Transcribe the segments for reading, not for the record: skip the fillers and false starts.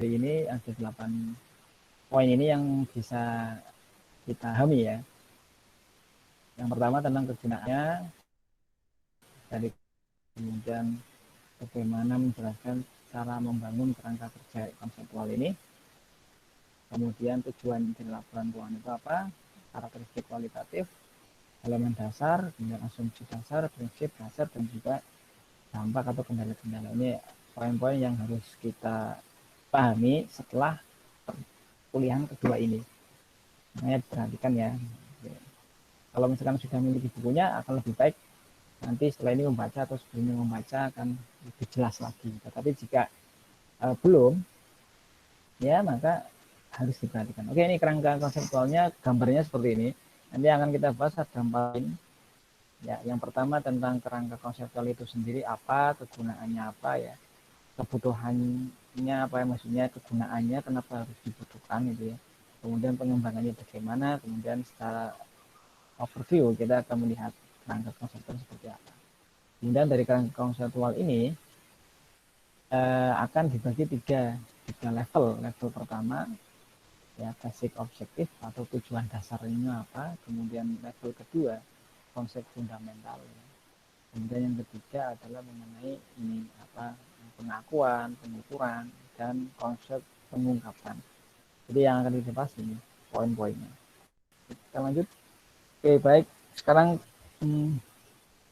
ini ada 8 poin ini yang bisa kita pahami ya. Yang pertama tentang kegunaannya, dari kemudian bagaimana menjelaskan cara membangun kerangka kerja konseptual ini, kemudian tujuan dari laporan keuangan itu apa, karakteristik kualitatif, elemen dasar, kemudian asumsi dasar, prinsip dasar, dan juga dampak atau kendala-kendala. Ini poin-poin yang harus kita pahami setelah kuliah kedua ini. Makanya perhatikan ya. Kalau misalkan sudah memiliki bukunya akan lebih baik nanti setelah ini membaca atau sebelumnya membaca akan lebih jelas lagi. Tetapi jika belum, ya maka harus diperhatikan. Oke, ini kerangka konseptualnya, gambarnya seperti ini. Nanti akan kita bahas ada 4. Ya, yang pertama tentang kerangka konseptual itu sendiri apa, kegunaannya apa ya, kebutuhannya apa ya, maksudnya kegunaannya kenapa harus dibutuhkan gitu ya. Kemudian pengembangannya bagaimana, kemudian secara overview kita akan melihat kerangka konseptual seperti apa. Kemudian dari kerangka konseptual ini akan dibagi tiga level. Level pertama ya basic objektif atau tujuan dasarnya apa. Kemudian level kedua konsep fundamental. Kemudian yang ketiga adalah mengenai ini apa pengakuan, pengukuran, dan konsep pengungkapan. Jadi yang akan dibahas ini poin-poinnya. Kita lanjut. Oke, baik. Sekarang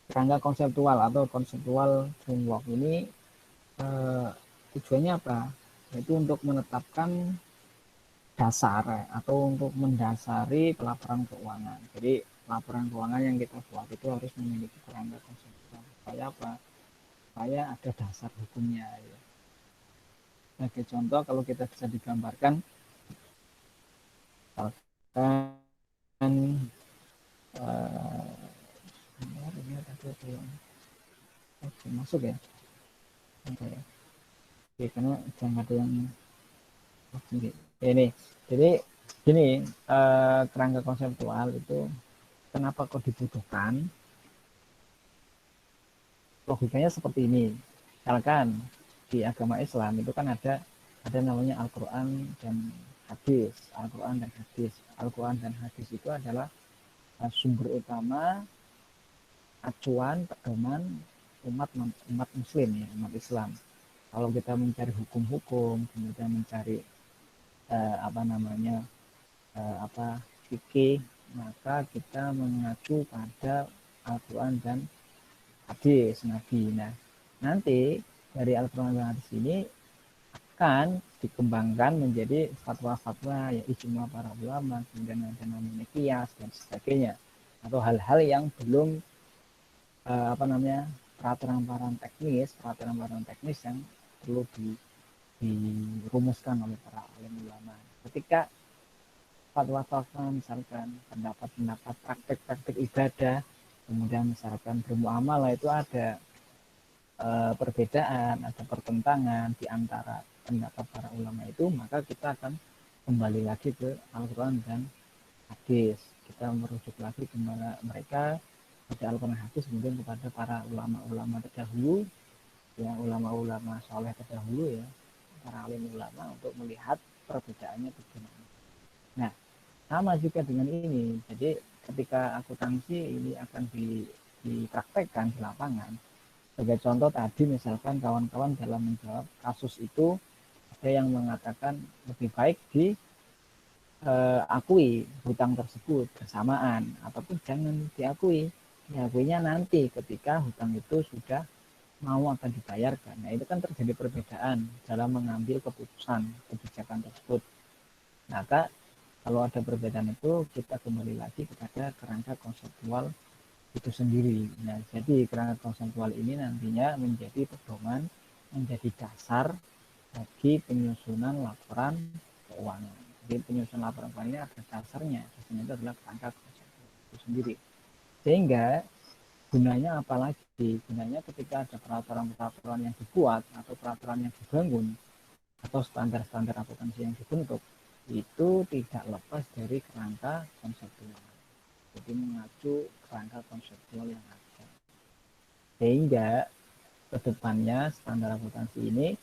kerangka konseptual atau konseptual framework ini tujuannya apa? Yaitu untuk menetapkan dasar atau untuk mendasari pelaporan keuangan. Jadi laporan keuangan yang kita buat itu harus memiliki kerangka konseptual. Supaya apa? Supaya ada dasar hukumnya. Ya. Sebagai contoh, kalau kita bisa digambarkan, misalkan masuk ya. Oke, karena jangan ada yang ini. Jadi gini, kerangka konseptual itu kenapa kok dibutuhkan? Logikanya seperti ini. Misalkan di agama Islam itu kan ada namanya Al-Quran dan hadis. Al-Quran dan hadis. Al-Quran dan hadis itu adalah sumber utama acuan pedoman umat Muslim ya, umat Islam. Kalau kita mencari hukum-hukum, kemudian mencari apa namanya fikih, maka kita mengacu pada Al-Quran dan hadis Nabi. Nah, nanti dari Al-Quran dan hadis ini akan dikembangkan menjadi fatwa-fatwa ya ijma para ulama, kemudian ada namanya qiyas dan sebagainya, atau hal-hal yang belum peraturan-peraturan teknis yang perlu dirumuskan oleh para alim ulama. Ketika fatwa-fatwa misalkan pendapat-pendapat praktek-praktek ibadah, kemudian misalkan bermuamalah itu ada perbedaan, ada pertentangan di antara pendapat para ulama itu, maka kita akan kembali lagi ke Al-Quran dan hadis. Kita merujuk lagi kepada mereka, pada Al-Quran dan hadis, kemudian kepada para ulama-ulama terdahulu, ya ulama-ulama soleh terdahulu ya, para alim ulama untuk melihat perbedaannya bagaimana. Nah, sama juga dengan ini. Jadi ketika akuntansi ini akan dipraktekkan di lapangan. Sebagai contoh tadi misalkan kawan-kawan dalam menjawab kasus itu ada yang mengatakan lebih baik diakui hutang tersebut bersamaan ataupun jangan diakui. Diakuinya nanti ketika hutang itu sudah mau akan dibayarkan. Nah, itu kan terjadi perbedaan dalam mengambil keputusan kebijakan tersebut. Maka kalau ada perbedaan itu kita kembali lagi kepada kerangka konseptual itu sendiri. Nah, jadi kerangka konseptual ini nantinya menjadi pedoman, menjadi dasar bagi penyusunan laporan keuangan. Jadi penyusunan laporan keuangan ini ada dasarnya. Dasarnya itu adalah kerangka konseptual itu sendiri. Sehingga gunanya apalagi? Gunanya ketika ada peraturan-peraturan yang dibuat atau peraturan yang dibangun atau standar-standar akuntansi yang dibentuk itu tidak lepas dari kerangka konseptual. Jadi mengacu kerangka konseptual yang ada. Sehingga kedepannya standar akuntansi ini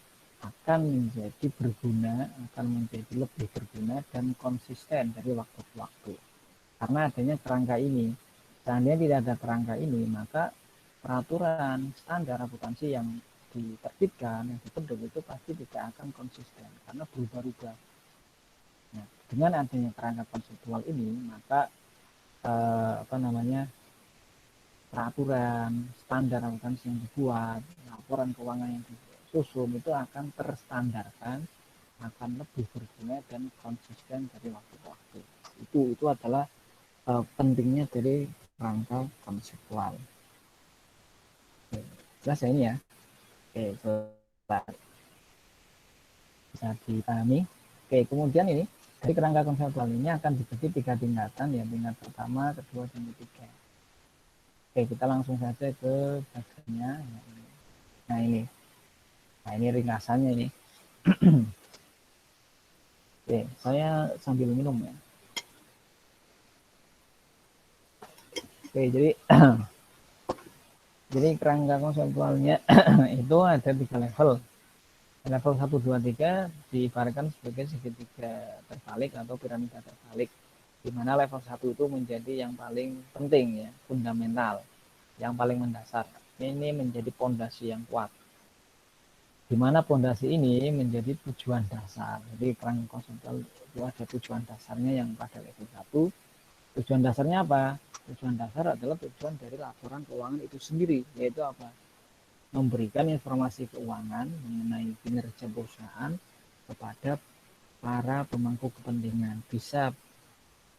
akan menjadi berguna, akan menjadi lebih berguna dan konsisten dari waktu ke waktu. Karena adanya kerangka ini. Seandainya tidak ada kerangka ini, maka peraturan standar akuntansi yang diterbitkan, yang dibentuk itu pasti tidak akan konsisten karena berubah-ubah. Nah, dengan adanya kerangka konseptual ini, maka peraturan standar akuntansi yang dibuat, laporan keuangan yang disusun itu akan terstandarkan, akan lebih berguna dan konsisten dari waktu ke waktu. Itu adalah pentingnya dari kerangka konseptual. Oke, jelas ya ini ya. Oke, coba bisa dipahami. Oke, kemudian ini dari kerangka konseptual ini akan dibagi 3 tingkatan, ya, tingkat pertama, kedua, dan ketiga. Oke, kita langsung saja ke bagiannya. Nah ini ringkasannya ini. Oke, saya sambil minum ya. Oke, jadi kerangka konseptualnya itu ada 3 level. Level 1, 2, 3 diibaratkan sebagai segitiga terbalik atau piramida terbalik, di mana level 1 itu menjadi yang paling penting ya, fundamental, yang paling mendasar. Ini menjadi pondasi yang kuat. Di mana pondasi ini menjadi tujuan dasar. Jadi kerangka konseptual itu ada tujuan dasarnya yang pada level 1. Tujuan dasarnya apa? Tujuan dasar adalah tujuan dari laporan keuangan itu sendiri, yaitu apa? Memberikan informasi keuangan mengenai kinerja perusahaan kepada para pemangku kepentingan, bisa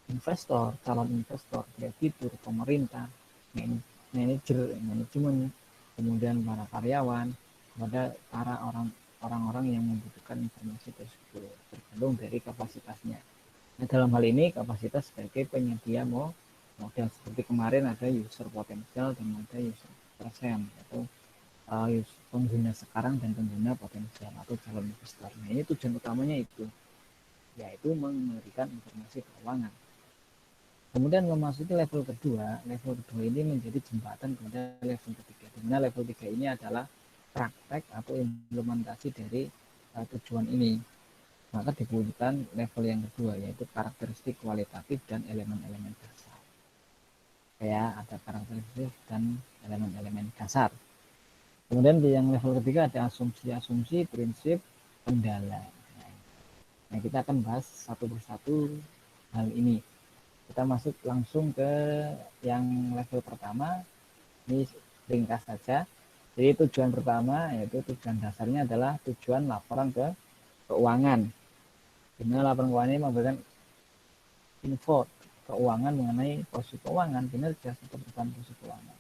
investor, calon investor, kreditur, pemerintah, manajemen, kemudian para karyawan, kepada para orang-orang yang membutuhkan informasi tersebut, tergantung dari kapasitasnya. Nah, dalam hal ini kapasitas sebagai penyedia modal, seperti kemarin ada user potensial dan ada user present, atau pengguna sekarang dan pengguna potensial atau calon investor. Nah, ini tujuan utamanya itu, yaitu memberikan informasi keuangan. Kemudian memasuki level kedua ini menjadi jembatan kepada level ketiga. Di mana level 3 ini adalah praktek atau implementasi dari tujuan ini. Maka dibutuhkan level yang kedua, yaitu karakteristik kualitatif dan elemen-elemen dasar. Ya, ada karakteristik dan elemen-elemen dasar. Kemudian di yang level ketiga ada asumsi-asumsi, prinsip, kendala. Nah, kita akan bahas satu persatu hal ini. Kita masuk langsung ke yang level pertama. Ini ringkas saja. Jadi tujuan pertama, yaitu tujuan dasarnya adalah tujuan laporan ke keuangan. Dimana laporan keuangan ini memberikan info keuangan mengenai posisi keuangan, kinerja, serta perubahan posisi keuangan.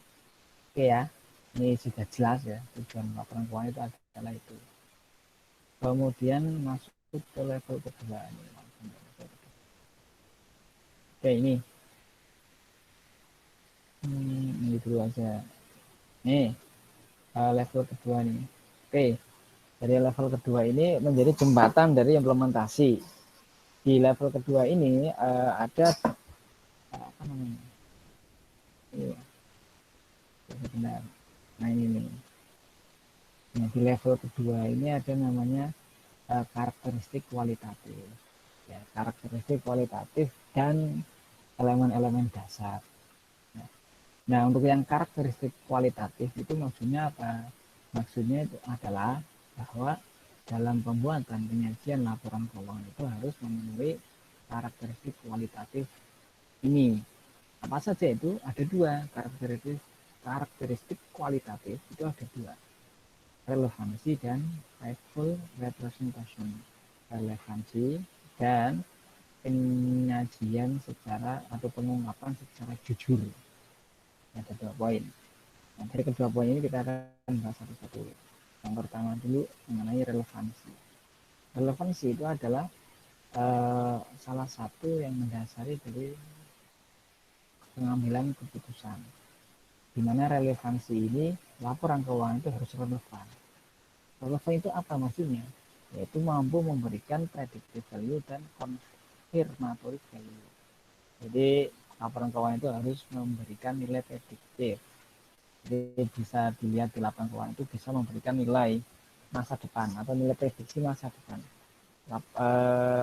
Oke ya, ini sudah jelas ya, tujuan laporan keuangan itu adalah itu. Kemudian masuk ke level kedua ini. Oke, ini dulu aja. Nih, level kedua nih. Oke, dari level kedua ini menjadi jembatan dari implementasi. Di level kedua ini ada apa namanya? Iya, benar. Nah ini nih. Nah, di level kedua ini ada namanya karakteristik kualitatif. Ya, karakteristik kualitatif dan elemen-elemen dasar. Nah, untuk yang karakteristik kualitatif itu maksudnya apa? Maksudnya itu adalah bahwa dalam pembuatan penyajian laporan keuangan itu harus memenuhi karakteristik kualitatif ini. Apa saja itu? Ada dua karakteristik kualitatif itu ada dua, relevansi dan faithful representation. Relevansi dan penyajian secara atau pengungkapan secara jujur. Ada 2 poin. Nah, dari kedua poin ini kita akan bahas satu-satu. Yang pertama dulu mengenai relevansi. Relevansi itu adalah salah satu yang mendasari dari pengambilan keputusan. Di mana relevansi ini, laporan keuangan itu harus relevan. Relevan itu apa maksudnya? Yaitu mampu memberikan predictive value dan confirmatory value. Jadi laporan keuangan itu harus memberikan nilai prediktif. Jadi bisa dilihat di laporan keuangan itu bisa memberikan nilai masa depan atau nilai prediksi masa depan.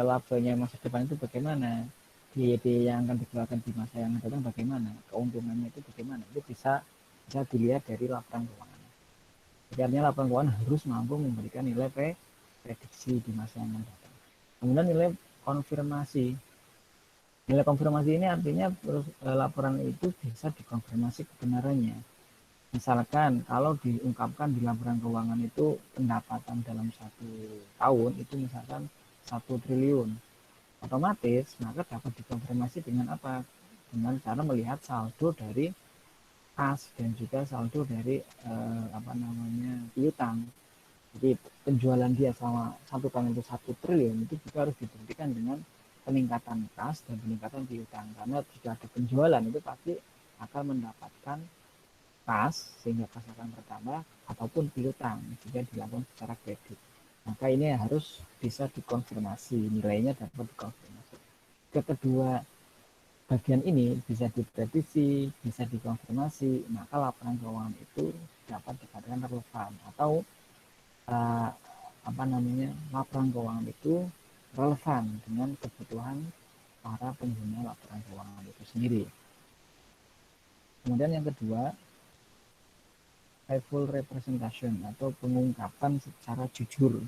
Labanya masa depan itu bagaimana, biaya yang akan dikeluarkan di masa yang akan datang bagaimana, keuntungannya itu bagaimana, itu bisa dilihat dari laporan keuangan. Jadi artinya laporan keuangan harus mampu memberikan nilai prediksi di masa yang akan datang. Kemudian nilai konfirmasi. Nilai konfirmasi ini artinya laporan itu bisa dikonfirmasi kebenarannya. Misalkan kalau diungkapkan di laporan keuangan itu pendapatan dalam 1 tahun itu misalkan 1 triliun, otomatis maka dapat dikonfirmasi dengan apa? Dengan cara melihat saldo dari kas dan juga saldo dari piutang. Jadi penjualan dia selama 1 tahun itu 1 triliun itu juga harus dibuktikan dengan peningkatan kas dan peningkatan piutang, karena jika ada penjualan itu pasti akan mendapatkan kas sehingga kas akan bertambah ataupun piutang jika dilakukan secara kredit. Maka ini harus bisa dikonfirmasi, nilainya dapat dikonfirmasi. Kedua bagian ini bisa diprediksi, bisa dikonfirmasi, maka laporan keuangan itu dapat dikatakan relevan atau laporan keuangan itu relevan dengan kebutuhan para pengguna laporan keuangan itu sendiri. Kemudian yang kedua, full representation atau pengungkapan secara jujur,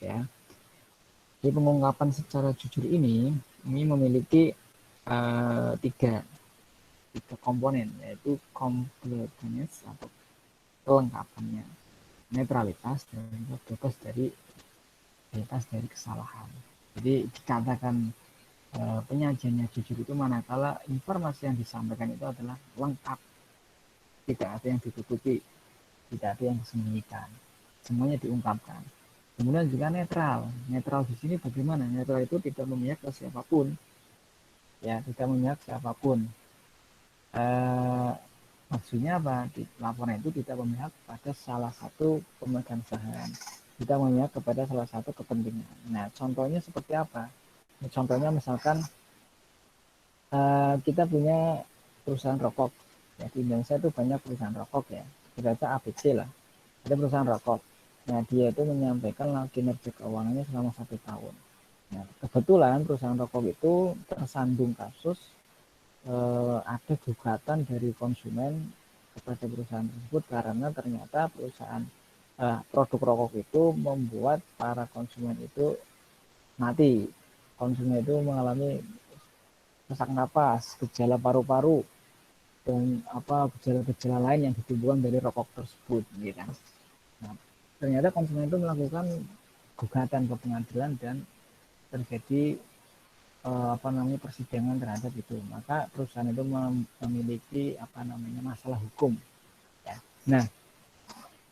ya. Jadi pengungkapan secara jujur ini memiliki tiga komponen, yaitu completeness atau kelengkapannya, netralitas, dan bebas dari kesalahan. Jadi dikatakan penyajiannya jujur itu manakala informasi yang disampaikan itu adalah lengkap, tidak ada yang ditutupi, tidak ada yang disembunyikan, semuanya diungkapkan. Kemudian juga netral. Netral di sini bagaimana? Netral itu tidak memihak ke siapapun, ya, tidak memihak siapapun. Maksudnya apa? Laporan itu tidak memihak pada salah satu pemegang saham, tidak memihak kepada salah satu kepentingan. Nah, contohnya seperti apa? Contohnya misalkan kita punya perusahaan rokok. Ya, di Indonesia itu banyak perusahaan rokok, ya. Kita ABC lah. Ada perusahaan rokok. Nah, dia itu menyampaikan kinerja keuangannya selama 1 tahun. Nah, kebetulan perusahaan rokok itu tersandung kasus ada gugatan dari konsumen kepada perusahaan tersebut karena ternyata perusahaan produk rokok itu membuat para konsumen itu mati. Konsumen itu mengalami sesak napas, gejala paru-paru, dan gejala-gejala lain yang ditimbulkan dari rokok tersebut, gitu kan. Nah, ternyata konsumen itu melakukan gugatan ke pengadilan dan terjadi persidangan terhadap itu. Maka perusahaan itu memiliki masalah hukum, ya. Nah,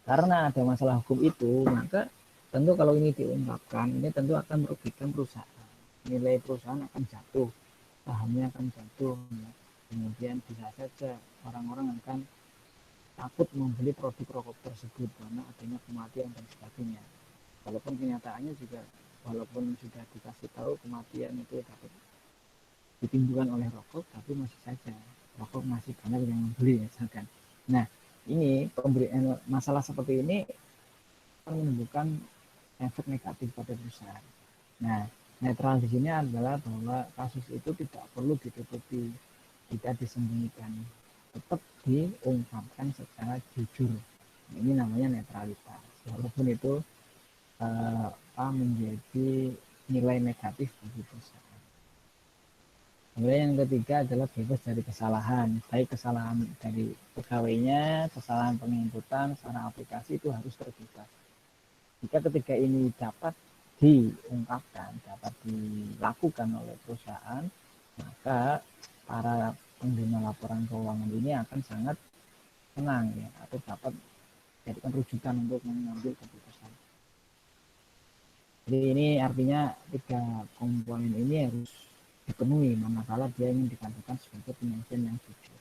karena ada masalah hukum itu, maka tentu kalau ini diungkapkan, ini tentu akan merugikan perusahaan. Nilai perusahaan akan jatuh, sahamnya akan jatuh, ya. Kemudian bisa saja orang-orang akan takut membeli produk rokok tersebut karena adanya kematian dan sebagainya. Walaupun kenyataannya juga, walaupun sudah dikasih tahu kematian itu dapat ditimbulkan oleh rokok, tapi masih saja rokok masih banyak yang membeli, misalkan. Nah, ini masalah seperti ini akan menimbulkan efek negatif pada perusahaan. Nah, netral di sini adalah bahwa kasus itu tidak perlu ditutupi, tidak disembunyikan, tetap diungkapkan secara jujur. Ini namanya netralitas, walaupun itu menjadi nilai negatif bagi perusahaan. Kemudian yang ketiga adalah bebas dari kesalahan, baik kesalahan dari pegawainya, kesalahan penginputan secara aplikasi itu harus terbebas. Jika ketiga ini dapat diungkapkan, dapat dilakukan oleh perusahaan, maka para pengguna laporan keuangan ini akan sangat tenang, ya, atau dapat jadikan rujukan untuk mengambil keputusan. Jadi ini artinya tiga komponen ini harus dipenuhi manakala dia ingin dikatakan sebagai penyajian yang jujur.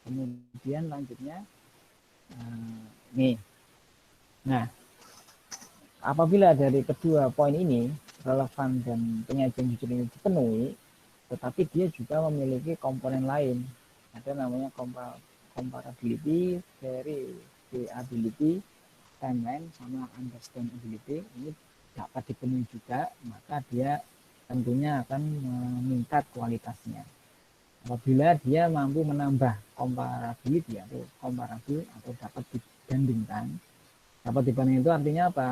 Kemudian lanjutnya nih. Nah, apabila dari kedua poin ini relevan dan penyajian jujur ini dipenuhi, tetapi dia juga memiliki komponen lain. Ada namanya comparability, verifiability, timeline sama understandability ini dapat dipenuhi juga, maka dia tentunya akan meningkat kualitasnya. Apabila dia mampu menambah comparability atau komparabel atau dapat dibandingkan. Dapat dibandingkan itu artinya apa?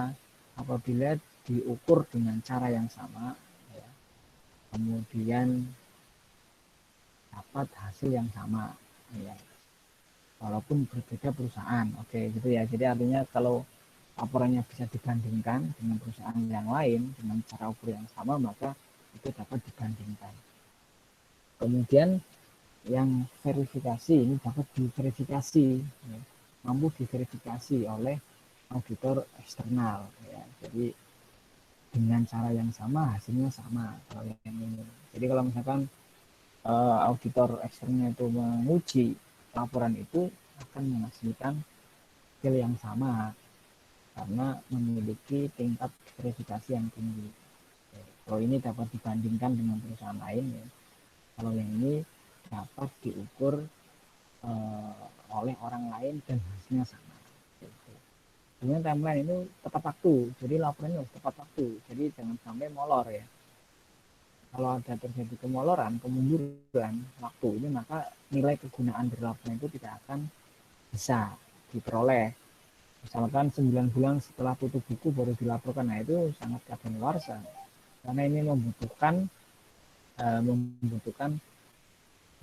Apabila diukur dengan cara yang sama, ya, kemudian dapat hasil yang sama, ya, walaupun berbeda perusahaan. Oke, gitu ya. Jadi artinya kalau laporannya bisa dibandingkan dengan perusahaan yang lain dengan cara ukur yang sama, maka itu dapat dibandingkan. Kemudian yang verifikasi ini dapat diverifikasi, ya, mampu diverifikasi oleh auditor eksternal, ya. Jadi dengan cara yang sama hasilnya sama kalau yang ini. Jadi kalau misalkan auditor eksternal itu menguji laporan itu akan menghasilkan hasil yang sama karena memiliki tingkat verifikasi yang tinggi. Kalau ini dapat dibandingkan dengan perusahaan lain, ya. Kalau yang ini dapat diukur oleh orang lain dan hasilnya sama. Kemudian timeline itu tepat waktu, jadi laporannya harus tepat waktu, jadi jangan sampai molor, ya. Kalau ada terjadi kemoloran, kemunduran waktu ini, maka nilai kegunaan dari laporan itu tidak akan bisa diperoleh. Misalkan 9 bulan setelah tutup buku baru dilaporkan, nah itu sangat kadaluarsa karena ini membutuhkan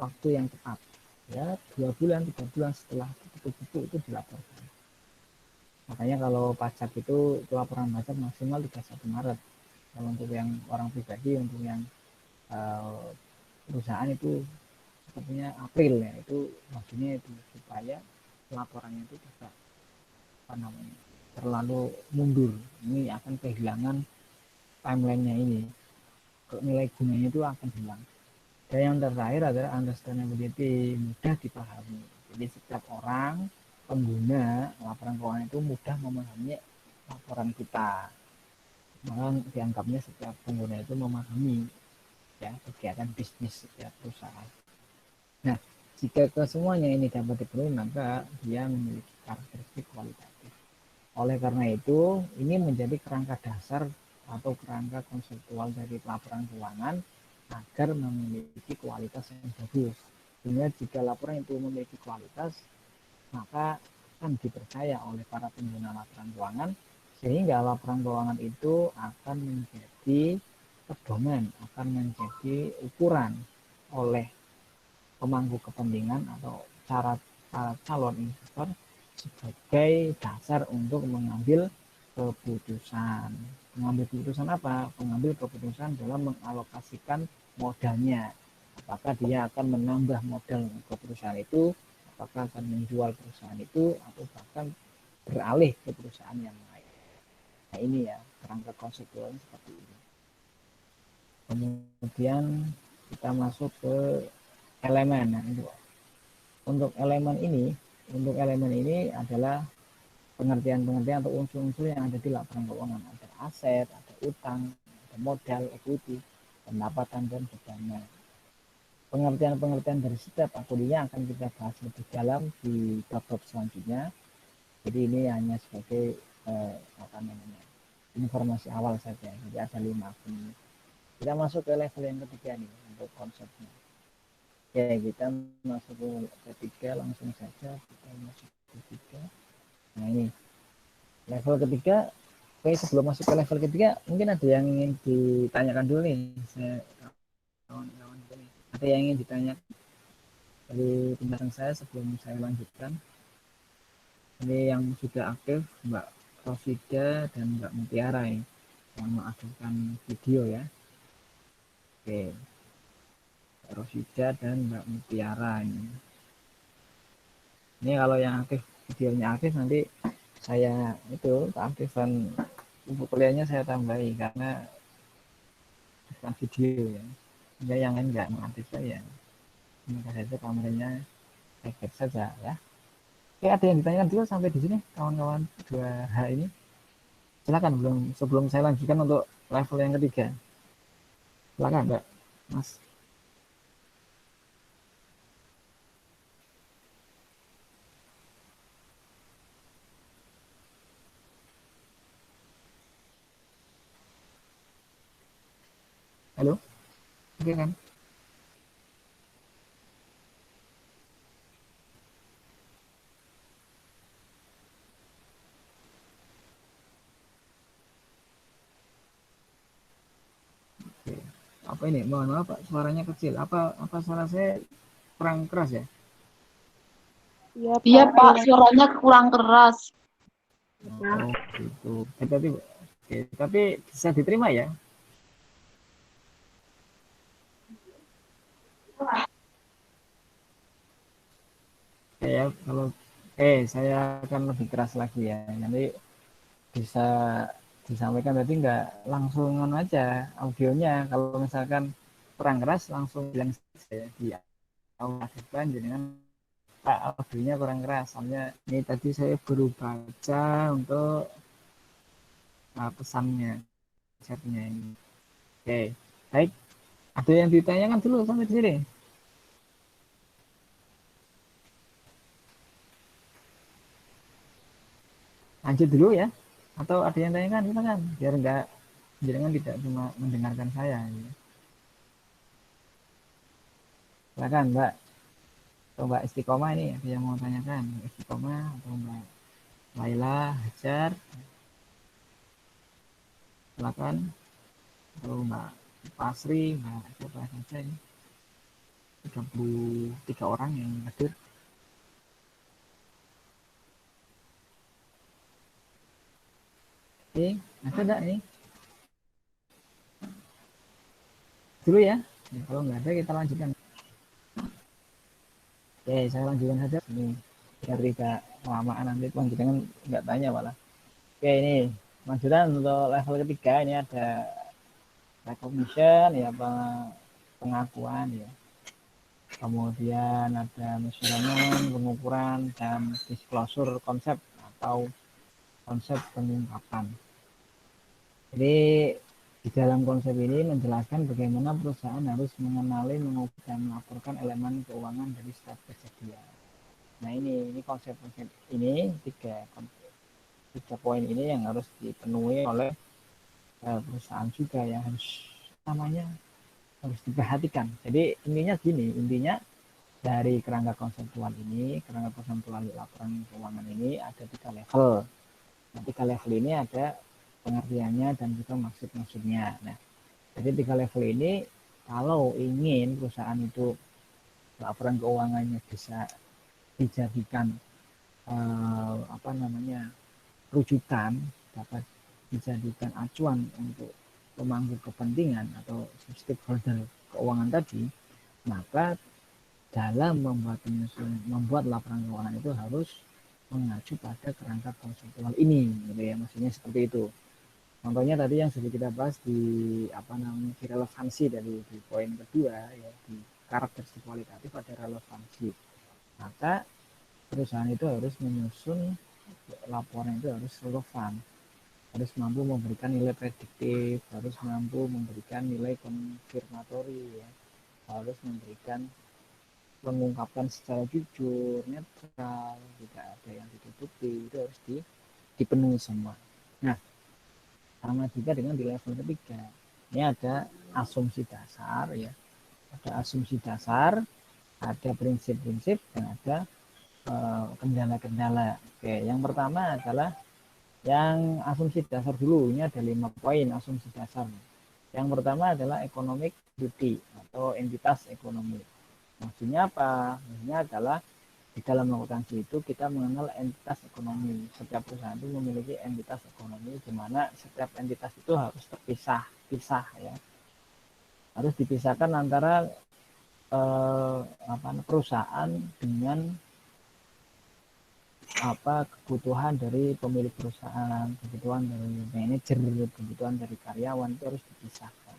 waktu yang tepat, ya, 2 bulan 3 bulan setelah tutup buku itu dilaporkan. Makanya kalau pajak itu laporan pajak maksimal 31 Maret kalau untuk yang orang pribadi. Untuk yang perusahaan itu sepertinya April, ya, itu maksudnya itu supaya laporannya itu tidak terlalu mundur, ini akan kehilangan timelinenya, ini nilai gunanya itu akan hilang. Dan yang terakhir adalah understandability, mudah dipahami. Jadi setiap orang pengguna laporan keuangan itu mudah memahami laporan kita, maka dianggapnya setiap pengguna itu memahami, ya, kegiatan bisnis setiap perusahaan. Nah, jika kesemuanya ini dapat dipenuhi, maka dia memiliki karakteristik kualitatif. Oleh karena itu, ini menjadi kerangka dasar atau kerangka konseptual dari laporan keuangan agar memiliki kualitas yang bagus. Sehingga jika laporan itu memiliki kualitas, maka akan dipercaya oleh para pengguna laporan keuangan, sehingga laporan keuangan itu akan menjadi pedoman, akan menjadi ukuran oleh pemangku kepentingan atau para calon investor sebagai dasar untuk mengambil keputusan. Mengambil keputusan apa? Mengambil keputusan dalam mengalokasikan modalnya. Apakah dia akan menambah modal ke perusahaan itu, apakah akan menjual perusahaan itu, atau bahkan beralih ke perusahaan yang lain. Nah ini, ya, kerangka konseptualnya seperti ini. Kemudian kita masuk ke elemen. Nah, untuk elemen ini adalah pengertian-pengertian atau unsur-unsur yang ada di laporan keuangan. Ada aset, ada utang, ada modal, equity, pendapatan, dan bebannya. Pengertian-pengertian dari setiap akudinya akan kita bahas lebih dalam di bab-bab selanjutnya. Jadi ini hanya sebagai informasi awal saja. Jadi ada 5 akun. Kita masuk ke level yang ketiga nih untuk konsepnya. Oke, kita masuk ke ketiga, langsung saja kita masuk ke ketiga. Nah ini level ketiga. Oke, sebelum masuk ke level ketiga, mungkin ada yang ingin ditanyakan dulu nih, kawan-kawan. Ada yang ingin ditanya dari pembahasan saya sebelum saya lanjutkan? Ini yang sudah aktif Mbak Rosida dan Mbak Mutiara ini, yang mengaktifkan video, ya. Oke, Rosida dan Mbak Mutiara ini. Ini kalau yang aktif, videonya aktif, nanti saya itu keaktifan buku kuliahnya saya tambahi karena bukan video, ya. Sehingga yang lain nggak mengaktif saya. Maka saja kameranya saya saja, ya. Oke, ada yang ditanyakan dulu sampai di sini, kawan-kawan 2H ini? Silakan sebelum saya lanjutkan untuk level yang ketiga. Silakan, Mbak, Mas. Halo, oke kan? Oke. Apa ini? Mohon maaf Pak, suaranya kecil. Apa suara saya kurang keras ya? Iya Iya Pak, Pak, kurang. suaranya kurang keras. Oh, gitu. Tapi, oke. Tapi bisa diterima ya? Oke ya, kalau saya akan lebih keras lagi ya. Nanti bisa disampaikan tadi nggak langsung aja audionya. Kalau misalkan kurang keras langsung bilang saja di awal depan dengan Pak audionya kurang keras. Soalnya ini tadi saya baru baca untuk pesannya, chatnya ini. Oke, baik. Ada yang ditanyakan dulu sampai di sini. Lanjut dulu ya. Atau ada yang tanyakan, silakan. Biar nggak jangan tidak cuma mendengarkan saya. Ya. Silakan Mbak. Atau Mbak Istiqomah ini ada yang mau tanyakan. Mbak Istiqomah atau Mbak Laila Hajar. Silakan. Atau Mbak Pasri, Mbak siapa saja ini. 33 orang yang hadir. Oke, ada enggak nih? Dulu ya. Kalau nggak ada kita lanjutkan. Oke, saya lanjutkan saja. Ini biar tidak kelamaan nanti lanjutkan nggak tanya malah. Oke, ini lanjutan untuk level ketiga ini ada recognition ya, pengakuan ya. Kemudian ada measurement, pengukuran, dan disclosure konsep atau konsep pengungkapan. Jadi di dalam konsep ini menjelaskan bagaimana perusahaan harus mengenali, mengukur, dan melaporkan elemen keuangan dari setiap kejadian. Nah ini konsep-konsep ini tiga poin ini yang harus dipenuhi oleh perusahaan juga yang harus diperhatikan. Jadi intinya dari kerangka konseptual laporan keuangan ini ada 3 level. Nah, 3 level ini ada pengertiannya dan juga maksud-maksudnya. Nah, jadi 3 level ini kalau ingin perusahaan itu laporan keuangannya bisa dijadikan rujukan, dapat dijadikan acuan untuk pemangku kepentingan atau stakeholder keuangan tadi, maka dalam membuat laporan keuangan itu harus mengacu pada kerangka konseptual ini, gitu ya, maksudnya seperti itu. Contohnya tadi yang sudah kita bahas di di relevansi di poin kedua ya, di karakteristik kualitatif ada relevansi. Maka perusahaan itu harus menyusun laporan itu harus relevan, harus mampu memberikan nilai prediktif, harus mampu memberikan nilai konfirmatori ya, harus memberikan mengungkapkan secara jujur, netral, tidak ada yang ditutupi, itu harus dipenuhi semua. Nah, sama juga dengan di level ketiga. Ini ada asumsi dasar ya, ada prinsip-prinsip, dan ada kendala-kendala. Oke, yang pertama adalah yang asumsi dasar dulu. Ini ada 5 poin asumsi dasar. Yang pertama adalah economic duty atau entitas ekonomi. Maksudnya apa? Maksudnya adalah di dalam akuntansi itu kita mengenal entitas ekonomi. Setiap perusahaan itu memiliki entitas ekonomi, di mana setiap entitas itu harus pisah ya. Harus dipisahkan antara perusahaan dengan kebutuhan dari pemilik perusahaan, kebutuhan dari manajer, kebutuhan dari karyawan itu harus dipisahkan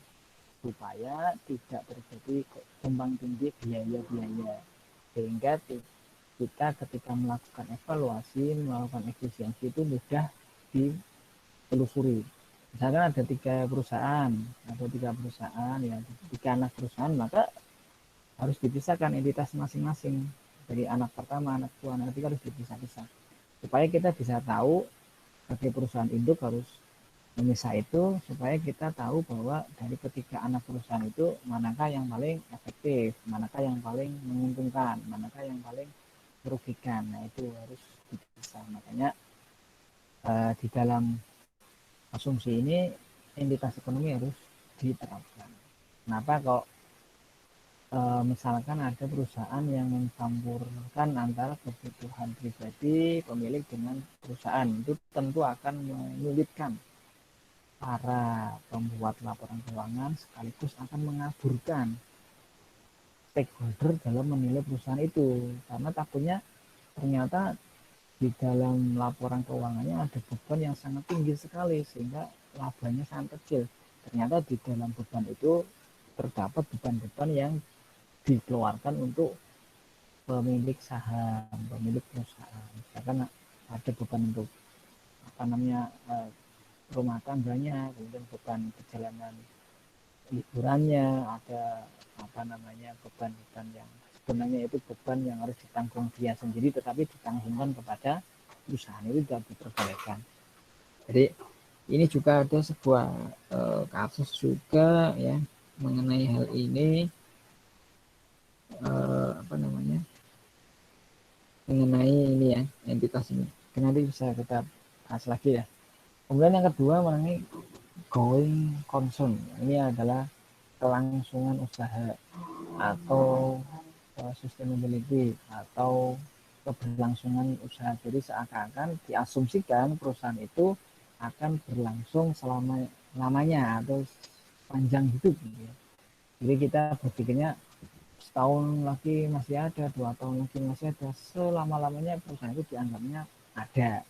supaya tidak terjadi tumpang tindih biaya-biaya, sehingga kita ketika melakukan evaluasi, melakukan efisiensi itu mudah ditelusuri. Misalkan ada 3 perusahaan atau 3 perusahaan ya, 3 anak perusahaan, maka harus dipisahkan entitas masing-masing. Dari anak pertama, anak kedua, anak ketiga harus dipisah-pisah supaya kita bisa tahu sebagai perusahaan induk harus memisah itu supaya kita tahu bahwa dari ketiga anak perusahaan itu manakah yang paling efektif, manakah yang paling menguntungkan, manakah yang paling merugikan. Nah itu harus dipisah. Makanya di dalam asumsi ini entitas ekonomi harus diterapkan. Kenapa kok misalkan ada perusahaan yang mencampurkan antara kebutuhan pribadi pemilik dengan perusahaan, itu tentu akan menyulitkan para pembuat laporan keuangan sekaligus akan mengaburkan stakeholder dalam menilai perusahaan itu, karena takutnya ternyata di dalam laporan keuangannya ada beban yang sangat tinggi sekali sehingga labanya sangat kecil. Ternyata di dalam beban itu terdapat beban-beban yang dikeluarkan untuk pemilik saham, pemilik perusahaan. Misalkan ada beban untuk rumah tangganya, kemudian beban perjalanan liburannya, ada beban-beban yang sebenarnya itu beban yang harus ditanggung dia sendiri tetapi ditanggungkan kepada perusahaan, itu tidak diperbolehkan. Jadi ini juga ada sebuah kasus juga ya mengenai hal ini, mengenai ini ya entitas ini. Nanti bisa kita bahas lagi ya. Kemudian yang kedua mengenai going concern. Ini adalah kelangsungan usaha atau sustainability atau keberlangsungan usaha. Jadi seakan-akan diasumsikan perusahaan itu akan berlangsung lamanya atau panjang hidup. Jadi kita berpikirnya setahun lagi masih ada, 2 tahun lagi masih ada, selama-lamanya perusahaan itu dianggapnya ada.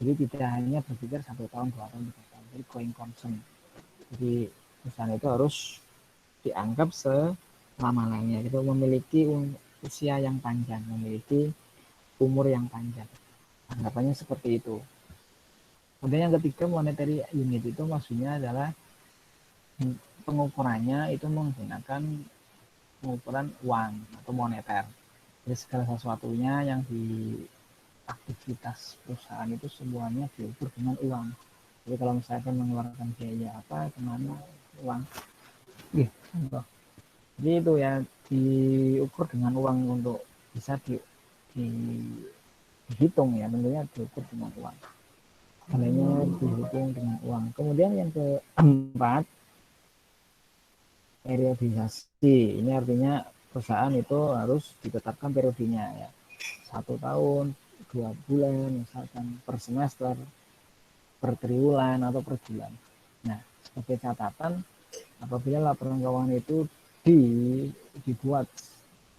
Jadi tidak hanya berpikir 1 tahun, 2 tahun, 3 tahun. Jadi going concern. Jadi perusahaan itu harus dianggap selama-lamanya. Itu memiliki usia yang panjang, memiliki umur yang panjang. Anggapannya seperti itu. Kemudian yang ketiga, monetary unit itu maksudnya adalah pengukurannya itu menggunakan pengukuran uang atau moneter. Jadi segala sesuatunya yang di aktivitas perusahaan itu semuanya diukur dengan uang. Jadi kalau misalkan mengeluarkan biaya apa kemana, uang. Jadi itu ya diukur dengan uang untuk bisa dihitung ya, tentunya diukur dengan uang. Segalanya dihitung dengan uang. Kemudian yang keempat, periodisasi. Ini artinya perusahaan itu harus ditetapkan periodenya ya. 1 tahun, 2 bulan, misalkan per semester, per triwulan atau per bulan. Nah, sebagai catatan, apabila laporan keuangan itu dibuat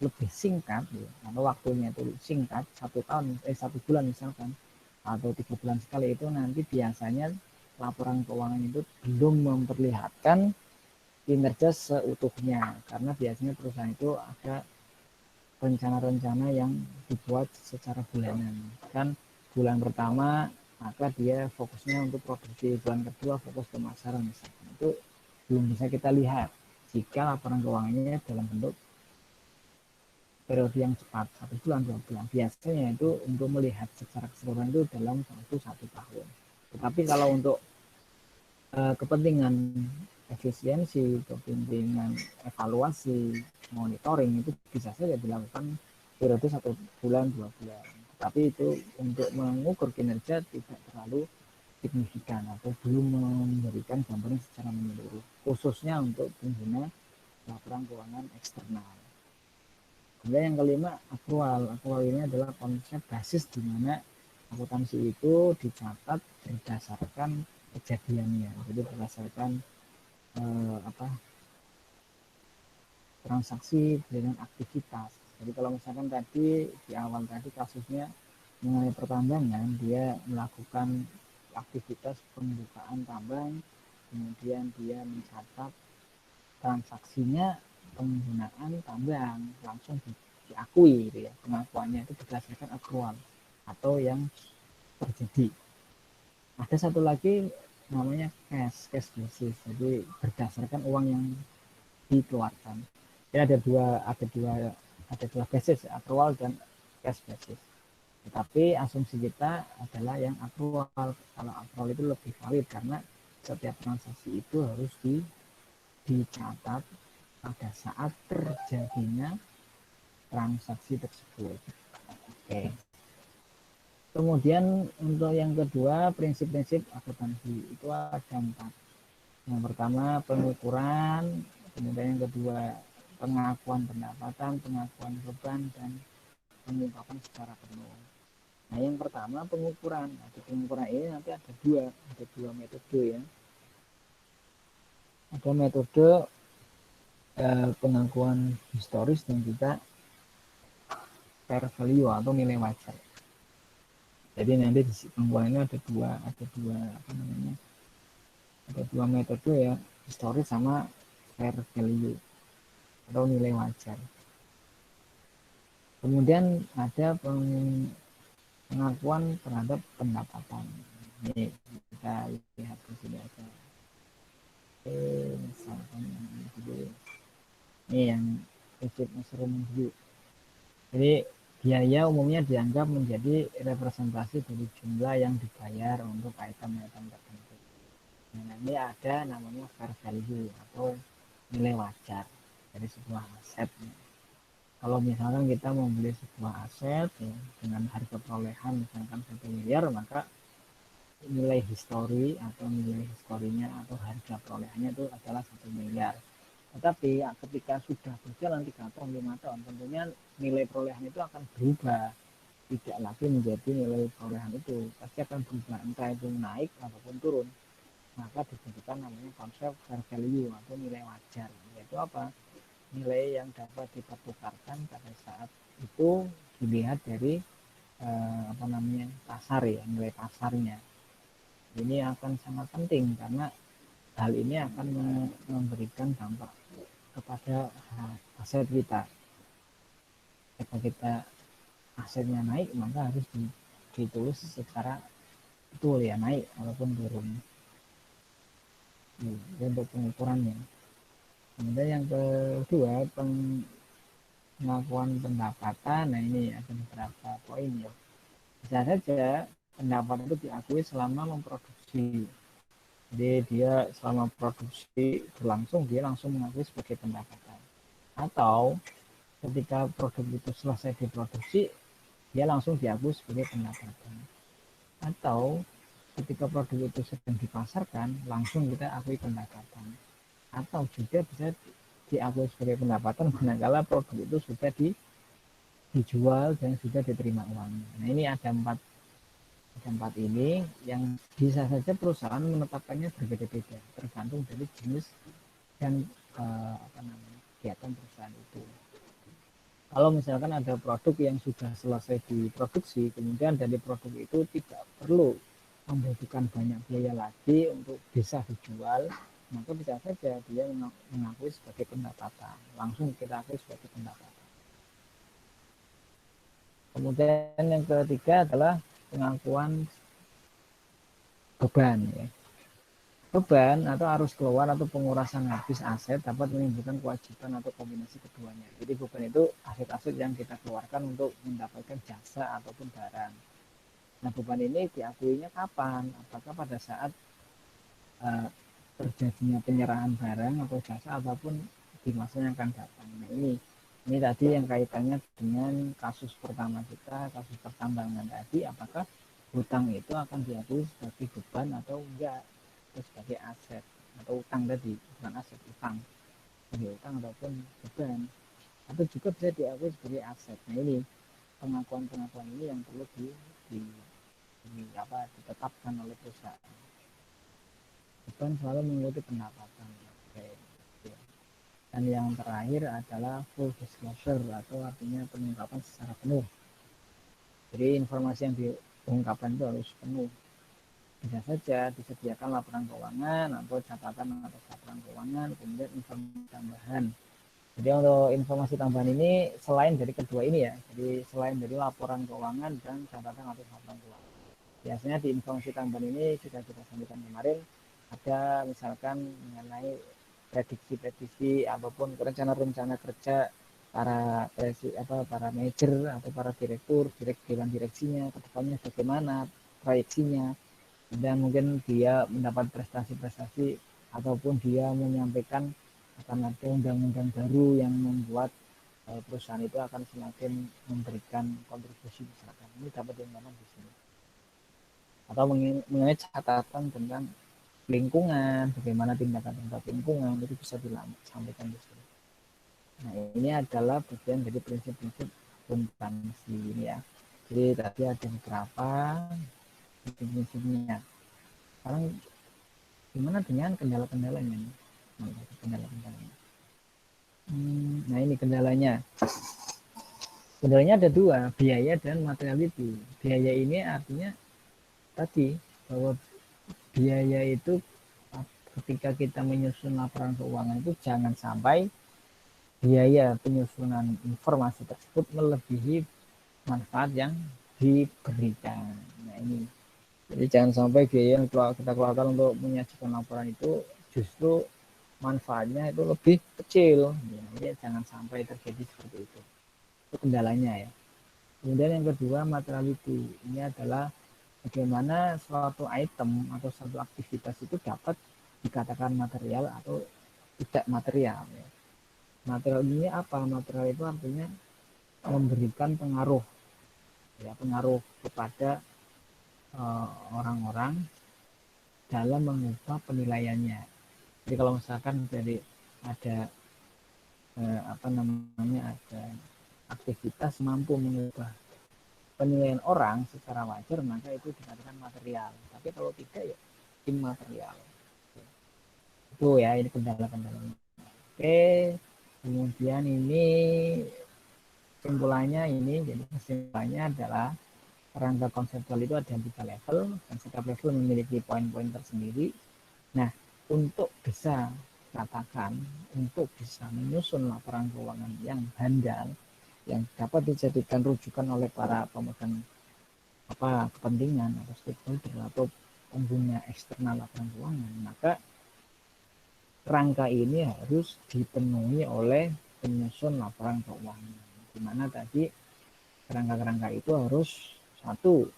lebih singkat ya, atau waktunya itu singkat, 1 bulan misalkan, atau 3 bulan sekali, itu nanti biasanya laporan keuangan itu belum memperlihatkan kinerja seutuhnya, karena biasanya perusahaan itu ada rencana-rencana yang dibuat secara bulanan. Kan bulan pertama maka dia fokusnya untuk produksi, bulan kedua fokus pemasaran misalkan. Itu belum bisa kita lihat jika laporan keuangannya dalam bentuk periode yang cepat, 1 bulan, 2 bulan. Biasanya itu untuk melihat secara keseluruhan itu dalam waktu 1 tahun. Tetapi kalau untuk kepentingan efisiensi, kepentingan evaluasi, monitoring itu bisa saja dilakukan periode 1 bulan, 2 bulan. Tapi itu untuk mengukur kinerja tidak terlalu signifikan atau belum memberikan gambaran secara menyeluruh, khususnya untuk pengguna laporan keuangan eksternal. Kemudian yang kelima, akrual. Akrual ini adalah konsep basis di mana akuntansi itu dicatat berdasarkan kejadiannya, jadi berdasarkan transaksi dengan aktivitas. Jadi kalau misalkan tadi di awal tadi kasusnya mengenai pertambangan, dia melakukan aktivitas pembukaan tambang, kemudian dia mencatat transaksinya penggunaan tambang, langsung diakui gitu ya, pengakuannya itu berdasarkan akrual atau yang terjadi. Ada satu lagi namanya cash basis, jadi berdasarkan uang yang dikeluarkan. Jadi ada dua basis, akrual dan cash basis. Tetapi asumsi kita adalah yang akrual. Kalau akrual itu lebih valid karena setiap transaksi itu harus dicatat pada saat terjadinya transaksi tersebut. Oke. Kemudian untuk yang kedua, prinsip-prinsip akuntansi itu ada 4. Yang pertama pengukuran, kemudian yang kedua pengakuan pendapatan, pengakuan beban, dan pengungkapan secara penuh. Nah, yang pertama pengukuran. Nah, pengukuran ini nanti ada dua metode ya. Ada metode pengakuan historis dan juga fair value atau nilai wajar. Jadi nanti di pengakuan ini ada dua metode ya, historis sama fair value atau nilai wajar. Kemudian ada pengakuan terhadap pendapatan. Ini kita lihat di sini aja. Misalkan ini yang prinsip measurement view. Jadi biaya umumnya dianggap menjadi representasi dari jumlah yang dibayar untuk item-item tertentu. Nah, ini ada namanya fair value atau nilai wajar dari sebuah aset. Kalau misalkan kita membeli sebuah aset ya, dengan harga perolehan misalkan 1 miliar, maka nilai histori atau nilai historinya atau harga perolehannya itu adalah 1 miliar. Tetapi ya, ketika sudah berjalan 3 tahun, 5 tahun, tentunya nilai perolehan itu akan berubah. Tidak lagi menjadi nilai perolehan itu, pasti akan berubah, entah itu naik ataupun turun. Maka dibutuhkan namanya konsep fair value atau nilai wajar. Yaitu apa? Nilai yang dapat dipertukarkan pada saat itu dilihat dari pasar ya, nilai pasarnya. Ini akan sangat penting karena hal ini akan memberikan dampak kepada aset kita. Jika kita asetnya naik, maka harus ditulis secara betul ya, naik walaupun turun. Untuk pengukurannya. Kemudian yang kedua, pengakuan pendapatan. Nah, ini ada beberapa poin ya. Bisa saja pendapatan itu diakui selama memproduksi. Jadi dia selama produksi berlangsung, dia langsung mengakui sebagai pendapatan. Atau ketika produk itu selesai diproduksi, dia langsung diakui sebagai pendapatan. Atau ketika produk itu sedang dipasarkan, langsung kita akui pendapatan. Atau juga bisa diakui sebagai pendapatan manakala produk itu sudah dijual dan sudah diterima uang. Nah, ini ada empat ini yang bisa saja perusahaan menetapkannya berbeda-beda tergantung dari jenis dan kegiatan perusahaan itu. Kalau misalkan ada produk yang sudah selesai diproduksi, kemudian dari produk itu tidak perlu membutuhkan banyak biaya lagi untuk bisa dijual, maka bisa saja dia mengakui sebagai pendapatan, langsung kita akui sebagai pendapatan. Kemudian yang ketiga adalah pengakuan beban ya. Beban atau arus keluar atau pengurasan habis aset dapat menimbulkan kewajiban atau kombinasi keduanya. Jadi beban itu aset-aset yang kita keluarkan untuk mendapatkan jasa ataupun barang. Nah, beban ini diakuinya kapan? Apakah pada saat terjadinya penyerahan barang atau jasa ataupun di masa yang akan datang. Nah, ini tadi yang kaitannya dengan kasus pertama kita, kasus pertambangan tadi, apakah hutang itu akan diakui sebagai beban atau enggak, atau sebagai aset atau utang tadi, bukan aset, utang, sebagai utang ataupun beban, atau juga bisa diakui sebagai aset. Nah, ini pengakuan-pengakuan ini yang perlu ditetapkan oleh perusahaan. Beban selalu mengikuti pendapatan. Oke. Dan yang terakhir adalah full disclosure atau artinya pengungkapan secara penuh. Jadi informasi yang diungkapkan itu harus penuh. Bisa saja disediakan laporan keuangan atau catatan atau laporan keuangan, kemudian informasi tambahan. Jadi untuk informasi tambahan ini selain dari kedua ini ya, jadi selain dari laporan keuangan dan catatan atau laporan keuangan. Biasanya di informasi tambahan ini sudah kita sampaikan kemarin, ada misalkan mengenai prediksi-prediksi ataupun rencana-rencana kerja para manajer atau para direktur, dewan direksinya, kedepannya bagaimana proyeksinya. dan mungkin dia mendapat prestasi-prestasi ataupun dia menyampaikan akan ada undang-undang baru yang membuat perusahaan itu akan semakin memberikan kontribusi misalkan. Ini dapat diungkapkan di sini. Atau mengenai catatan tentang lingkungan, bagaimana tindakan terhadap lingkungan itu bisa disampaikan di sini. Nah, ini adalah bagian dari prinsip-prinsip akuntansi ini ya. Jadi tadi ada beberapa prinsip-prinsipnya. Sekarang gimana dengan kendala-kendalanya? Kendala-kendalanya. Nah ini kendalanya. Kendalanya ada dua, biaya dan materiality. Biaya ini artinya tadi bahwa biaya itu ketika kita menyusun laporan keuangan itu jangan sampai biaya penyusunan informasi tersebut melebihi manfaat yang diberikan. Nah ini, jadi jangan sampai biaya yang kita keluarkan untuk menyajikan laporan itu justru manfaatnya itu lebih kecil. Jadi jangan sampai terjadi seperti itu. Itu kendalanya ya. Kemudian yang kedua materiality. Ini adalah bagaimana suatu item atau suatu aktivitas itu dapat dikatakan material atau tidak material. Ya. Material ini apa? Material itu artinya memberikan pengaruh, ya pengaruh kepada orang-orang dalam mengubah penilaiannya. Jadi kalau misalkan dari ada apa namanya ada aktivitas mampu mengubah penilaian orang secara wajar, maka itu dikatakan material. Tapi kalau tidak ya immaterial. Itu ya, ini kendala-kendalanya. Oke, kemudian ini kesimpulannya ini, jadi kesimpulannya adalah kerangka konseptual itu ada 3 level, dan setiap level memiliki poin-poin tersendiri. Nah, untuk bisa katakan, untuk bisa menyusun laporan keuangan yang handal, yang dapat dijadikan rujukan oleh para pemegang kepentingan atau stakeholder atau pengguna eksternal laporan keuangan, maka rangka ini harus dipenuhi oleh penyusun laporan keuangan. Di mana tadi kerangka-kerangka itu harus satu,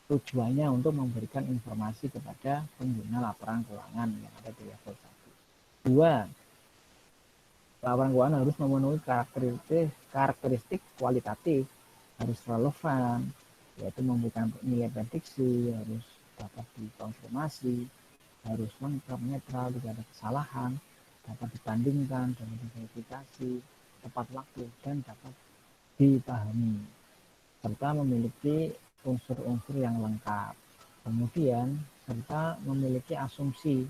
tujuannya untuk memberikan informasi kepada pengguna laporan keuangan yang ada di level 1. Dua, laporan keuangan harus memenuhi karakteristik kualitatif, harus relevan, yaitu memberikan nilai prediksi, harus dapat dikonfirmasi, harus lengkap, netral, tidak ada kesalahan, dapat dibandingkan, dapat diverifikasi, tepat waktu, dan dapat dipahami, serta memiliki unsur-unsur yang lengkap. Kemudian, serta memiliki asumsi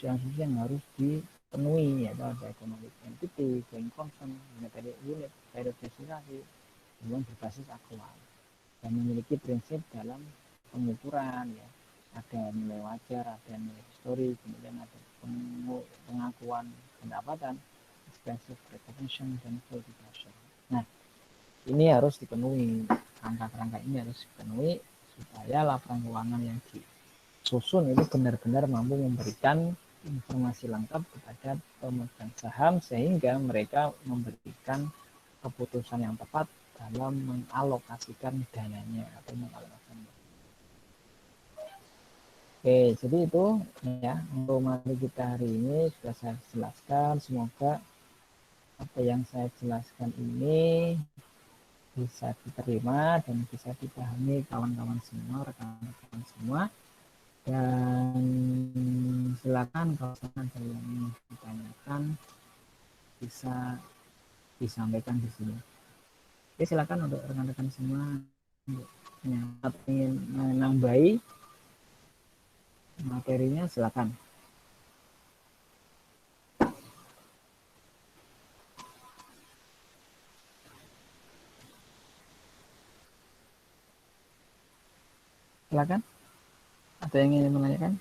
yang harus dipenuhi, yaitu ada economic entity, going concern, monetary unit, periodisasi, kemudian berbasis aktual, dan memiliki prinsip dalam pengukuran, ya. Ada nilai wajar, ada nilai histori, kemudian ada pengakuan pendapatan, expensive recognition, dan verification. Nah, ini harus dipenuhi, rangka-rangka ini harus dipenuhi supaya laporan keuangan yang disusun itu benar-benar mampu memberikan informasi lengkap kepada pemegang saham sehingga mereka memberikan keputusan yang tepat dalam mengalokasikan dananya atau mengalokasikan. Oke, jadi itu ya untuk materi kita hari ini sudah saya jelaskan. Semoga apa yang saya jelaskan ini bisa diterima dan bisa dipahami kawan-kawan semua, rekan-rekan semua. Dan silakan kalau ada yang ingin ditanyakan bisa disampaikan di sini. Oke, silakan untuk rekan-rekan semua yang ingin menambahi materinya, silakan. Silakan. Ada yang ingin menanyakan?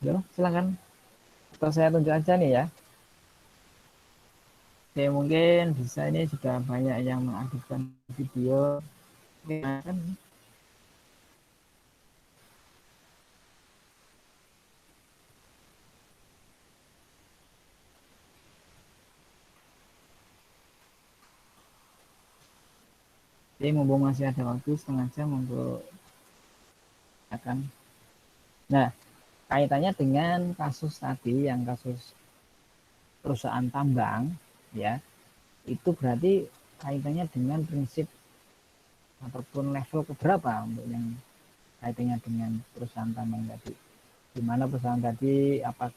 Ya, silakan. Atau saya tunjuk aja nih ya. Oke, mungkin bisa, ini sudah banyak yang mengaktifkan video. Oke, kan. Jadi mumpung masih ada waktu setengah jam untuk akan. Nah, kaitannya dengan kasus tadi, yang kasus perusahaan tambang, ya, itu berarti kaitannya dengan prinsip ataupun level keberapa untuk yang kaitannya dengan perusahaan tambang tadi. Di mana perusahaan tadi apakah